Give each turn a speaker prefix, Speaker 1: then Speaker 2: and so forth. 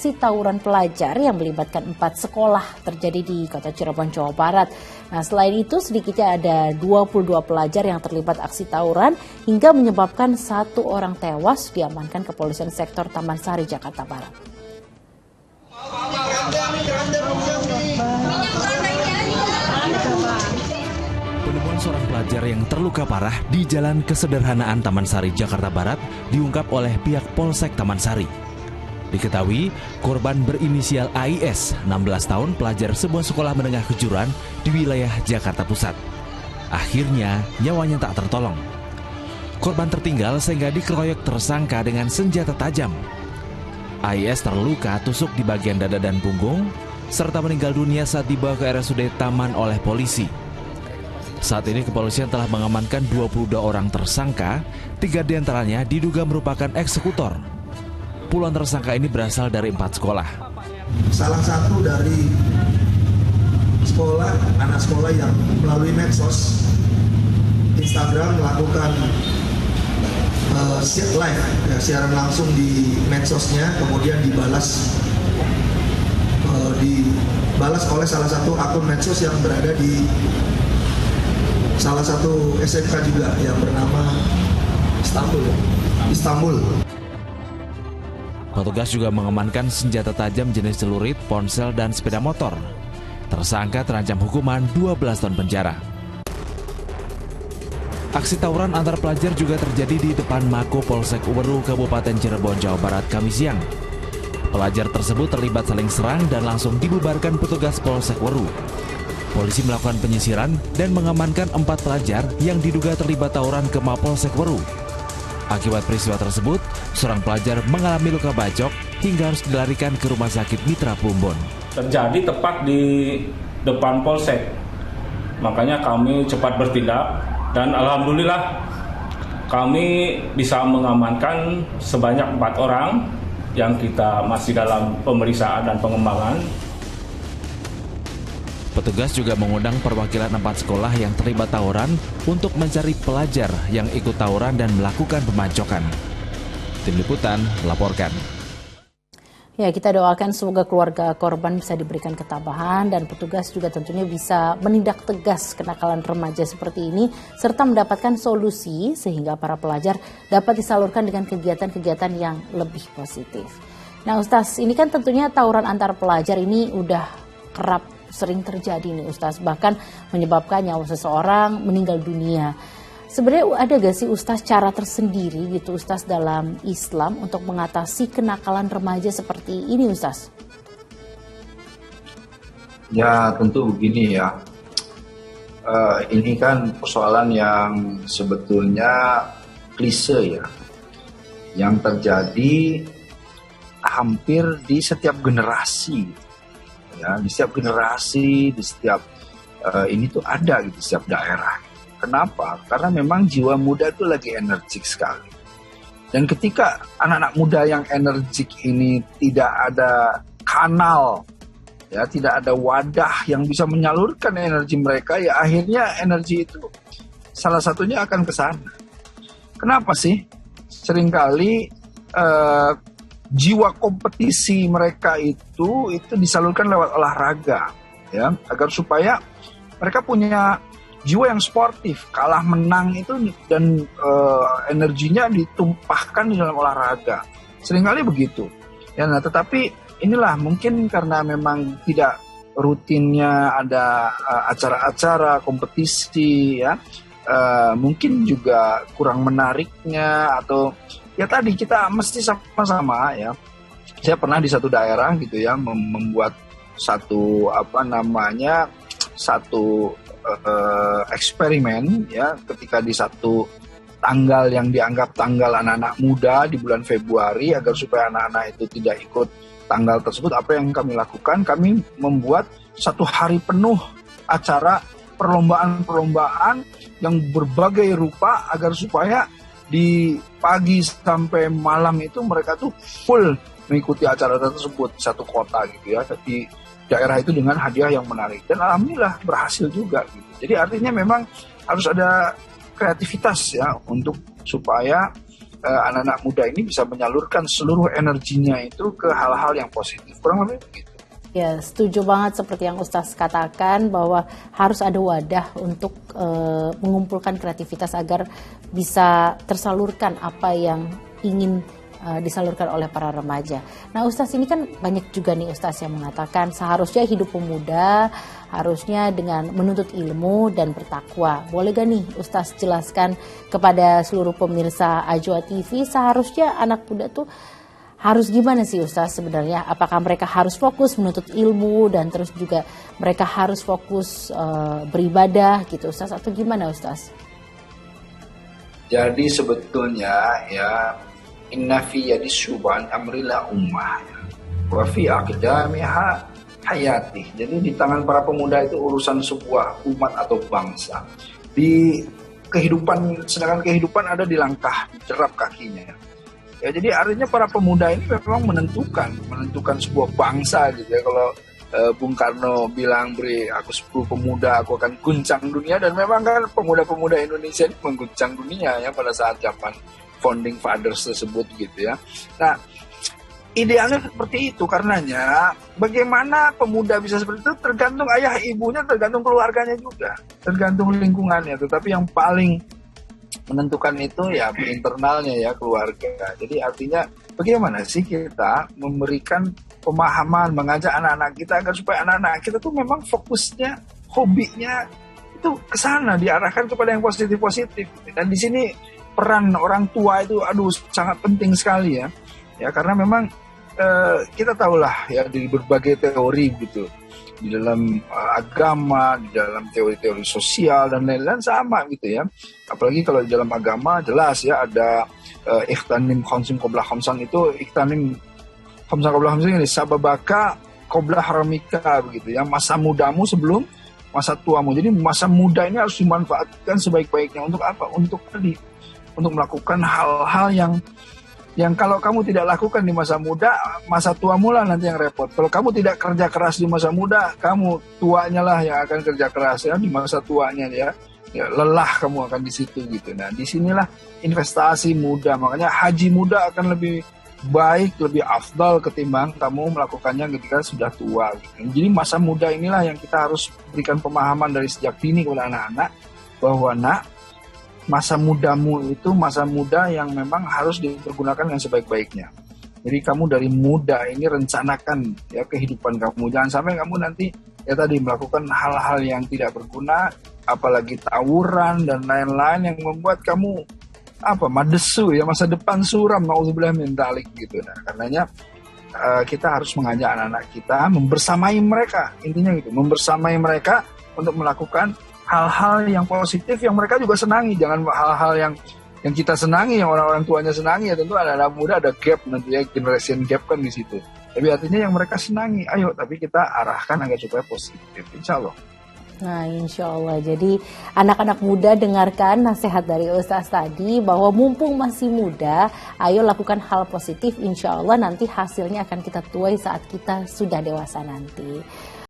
Speaker 1: aksi tawuran pelajar yang melibatkan 4 sekolah terjadi di kota Cirebon, Jawa Barat. Nah, selain itu sedikitnya ada 22 pelajar yang terlibat aksi tawuran hingga menyebabkan 1 orang tewas diamankan kepolisian sektor Taman Sari, Jakarta Barat.
Speaker 2: Penemuan seorang pelajar yang terluka parah di Jalan Kesederhanaan Taman Sari, Jakarta Barat diungkap oleh pihak Polsek Taman Sari. Diketahui, korban berinisial AIS, 16 tahun, pelajar sebuah sekolah menengah kejuruan di wilayah Jakarta Pusat. Akhirnya, nyawanya tak tertolong. Korban tertinggal sehingga dikeroyok tersangka dengan senjata tajam. AIS terluka tusuk di bagian dada dan punggung, serta meninggal dunia saat dibawa ke RSUD Taman oleh polisi. Saat ini kepolisian telah mengamankan 22 orang tersangka, 3 diantaranya diduga merupakan eksekutor. Puluhan tersangka ini berasal dari 4 sekolah.
Speaker 3: Salah satu dari anak sekolah yang melalui medsos Instagram melakukan live, siaran langsung di medsosnya, kemudian dibalas oleh salah satu akun medsos yang berada di salah satu SMK juga yang bernama Istanbul.
Speaker 2: Petugas juga mengamankan senjata tajam jenis celurit, ponsel, dan sepeda motor. Tersangka terancam hukuman 12 tahun penjara. Aksi tawuran antar pelajar juga terjadi di depan Mako Polsek Weru, Kabupaten Cirebon, Jawa Barat, Kamis siang. Pelajar tersebut terlibat saling serang dan langsung dibubarkan petugas Polsek Weru. Polisi melakukan penyisiran dan mengamankan 4 pelajar yang diduga terlibat tawuran ke Mapolsek Weru. Akibat peristiwa tersebut, seorang pelajar mengalami luka bacok hingga harus dilarikan ke Rumah Sakit Mitra Plumbon.
Speaker 4: Terjadi tepat di depan Polsek, makanya kami cepat bertindak dan alhamdulillah kami bisa mengamankan sebanyak 4 orang yang kita masih dalam pemeriksaan dan pengembangan.
Speaker 2: Petugas juga mengundang perwakilan 4 sekolah yang terlibat tawuran untuk mencari pelajar yang ikut tawuran dan melakukan pemancokan. Tim Liputan melaporkan.
Speaker 1: Ya, kita doakan semoga keluarga korban bisa diberikan ketabahan dan petugas juga tentunya bisa menindak tegas kenakalan remaja seperti ini serta mendapatkan solusi sehingga para pelajar dapat disalurkan dengan kegiatan-kegiatan yang lebih positif. Nah, Ustaz, ini kan tentunya tawuran antar pelajar ini udah kerap sering terjadi nih Ustaz, bahkan menyebabkan nyawa seseorang meninggal dunia. Sebenarnya ada gak sih Ustaz cara tersendiri gitu Ustaz dalam Islam untuk mengatasi kenakalan remaja seperti ini Ustaz?
Speaker 5: Ya tentu begini ya, ini kan persoalan yang sebetulnya klise ya, yang terjadi hampir di setiap generasi. Ya, di setiap generasi, di setiap ini tuh ada gitu, setiap daerah. Kenapa? Karena memang jiwa muda itu lagi energik sekali. Dan ketika anak-anak muda yang energik ini tidak ada kanal, ya tidak ada wadah yang bisa menyalurkan energi mereka, ya akhirnya energi itu salah satunya akan ke sana. Kenapa sih? Seringkali jiwa kompetisi mereka itu disalurkan lewat olahraga, ya, agar supaya mereka punya jiwa yang sportif, kalah menang itu dan energinya ditumpahkan di dalam olahraga. Seringkali begitu. Ya, nah, tetapi inilah mungkin karena memang tidak rutinnya ada acara-acara kompetisi, ya, mungkin juga kurang menariknya atau ya tadi kita mesti sama-sama ya. Saya pernah di satu daerah gitu ya membuat satu eksperimen ya, ketika di satu tanggal yang dianggap tanggal anak-anak muda di bulan Februari, agar supaya anak-anak itu tidak ikut tanggal tersebut, apa yang kami lakukan? Kami membuat 1 hari penuh acara perlombaan-perlombaan yang berbagai rupa agar supaya di pagi sampai malam itu mereka tuh full mengikuti acara tersebut satu kota gitu ya, di daerah itu dengan hadiah yang menarik, dan alhamdulillah berhasil juga gitu. Jadi artinya memang harus ada kreativitas ya untuk supaya anak-anak muda ini bisa menyalurkan seluruh energinya itu ke hal-hal yang positif. Kurang lebih begitu.
Speaker 1: Ya, setuju banget seperti yang Ustaz katakan bahwa harus ada wadah untuk mengumpulkan kreativitas agar bisa tersalurkan apa yang ingin disalurkan oleh para remaja. Nah, Ustaz, ini kan banyak juga nih Ustaz yang mengatakan seharusnya hidup pemuda harusnya dengan menuntut ilmu dan bertakwa. Boleh gak nih Ustaz jelaskan kepada seluruh pemirsa Ajwa TV seharusnya anak muda tuh harus gimana sih Ustaz sebenarnya? Apakah mereka harus fokus menuntut ilmu dan terus juga mereka harus fokus beribadah gitu Ustaz, atau gimana Ustaz?
Speaker 5: Jadi sebetulnya ya, inna fi yadi syuban amrila ummah wa fi aqdamiha hayati. Jadi di tangan para pemuda itu urusan sebuah umat atau bangsa. Di kehidupan, sedangkan kehidupan ada di langkah, di jerap kakinya. Ya, jadi artinya para pemuda ini memang menentukan sebuah bangsa gitu ya. Kalau Bung Karno bilang, beri aku 10 pemuda, aku akan guncang dunia. Dan memang kan pemuda-pemuda Indonesia ini mengguncang dunia ya pada saat zaman founding fathers tersebut gitu ya. Nah, idealnya seperti itu, karenanya bagaimana pemuda bisa seperti itu tergantung ayah ibunya, tergantung keluarganya juga, tergantung lingkungannya. Tetapi yang paling menentukan itu ya internalnya ya, keluarga. Jadi artinya bagaimana sih kita memberikan pemahaman, mengajak anak-anak kita agar supaya anak-anak kita tuh memang fokusnya, hobinya itu ke sana, diarahkan kepada yang positif-positif. Dan di sini peran orang tua itu sangat penting sekali ya. Ya karena memang kita tahulah ya di berbagai teori gitu. Di dalam agama, di dalam teori-teori sosial dan lain-lain sama gitu ya. Apalagi kalau di dalam agama jelas ya ada ikhtanim khamsin qabla khamsan, itu ikhtanim khamsan qabla khamsan ini sababaka qabla haramika begitu ya. Masa mudamu sebelum masa tuamu. Jadi masa muda ini harus dimanfaatkan sebaik-baiknya untuk apa? Untuk melakukan hal-hal yang kalau kamu tidak lakukan di masa muda, masa tuamu lah nanti yang repot. Kalau kamu tidak kerja keras di masa muda, kamu tuanya lah yang akan kerja keras ya di masa tuanya ya. Ya lelah kamu akan di situ gitu. Nah, disinilah investasi muda. Makanya haji muda akan lebih baik, lebih afdal ketimbang kamu melakukannya ketika sudah tua gitu. Jadi masa muda inilah yang kita harus berikan pemahaman dari sejak dini kepada anak-anak bahwa masa mudamu itu masa muda yang memang harus dipergunakan dengan sebaik-baiknya. Jadi kamu dari muda ini rencanakan ya kehidupan kamu. Jangan sampai kamu nanti ya tadi melakukan hal-hal yang tidak berguna, apalagi tawuran dan lain-lain yang membuat kamu madesu ya, masa depan suram, nauzubillah min dzalik gitu. Nah, karenanya kita harus mengajak anak-anak kita membersamai mereka. Intinya gitu, membersamai mereka untuk melakukan hal-hal yang positif yang mereka juga senangi. Jangan hal-hal yang kita senangi, yang orang-orang tuanya senangi ya. Tentu anak-anak muda ada gap nanti ya, generation gap kan di situ. Tapi artinya yang mereka senangi, ayo tapi kita arahkan agar supaya positif, insya Allah.
Speaker 1: Nah, insya Allah. Jadi anak-anak muda dengarkan nasihat dari Ustaz tadi bahwa mumpung masih muda, ayo lakukan hal positif. Insya Allah nanti hasilnya akan kita tuai saat kita sudah dewasa nanti.